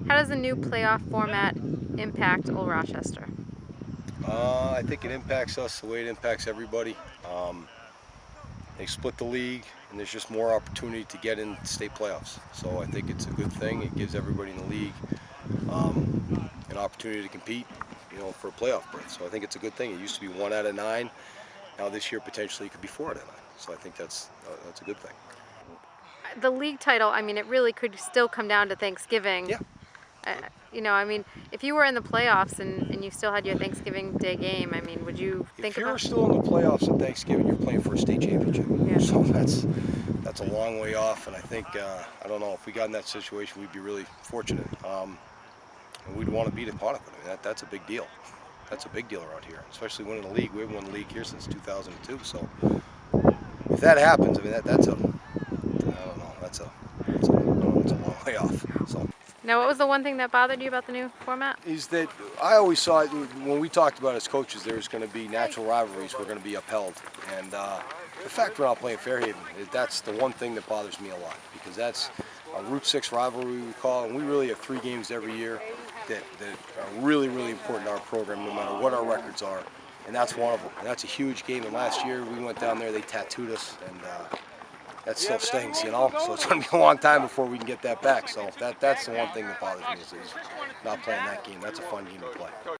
How does the new playoff format impact Old Rochester? I think it impacts us the way it impacts everybody. They split the league, and there's just more opportunity to get in state playoffs. So I think it's a good thing. It gives everybody in the league an opportunity to compete, for a playoff berth. So I think it's a good thing. It used to be 1 out of 9. Now this year potentially it could be 4 out of 9. So I think that's a good thing. The league title, I mean, it really could still come down to Thanksgiving. Yeah. Uh, I mean, if you were in the playoffs and you still had your Thanksgiving Day game, I mean, would you If think you're about? still in the playoffs at Thanksgiving, you're playing for a state championship. Yeah. So that's a long way off. And I think I don't know if we got in that situation, we'd be really fortunate. And we'd want to be a part of it. I mean, that's a big deal. That's a big deal around here, especially winning the league. We haven't won the league here since 2002. So if that happens, I mean, that's a, I don't know, that's a long way off. So Now, what was the one thing that bothered you about the new format? is that I always saw it when we talked about it as coaches, there's going to be natural rivalries were going to be upheld, and the fact we're not playing Fairhaven, that's the one thing that bothers me a lot, because that's a Route 6 rivalry we call, and we really have 3 games every year that are really, really important to our program, no matter what our records are, and that's one of them. And that's a huge game, and last year we went down there, they tattooed us, and that still stings, So it's going to be a long time before we can get that back. So that's the one thing that bothers me is not playing that game. That's a fun game to play.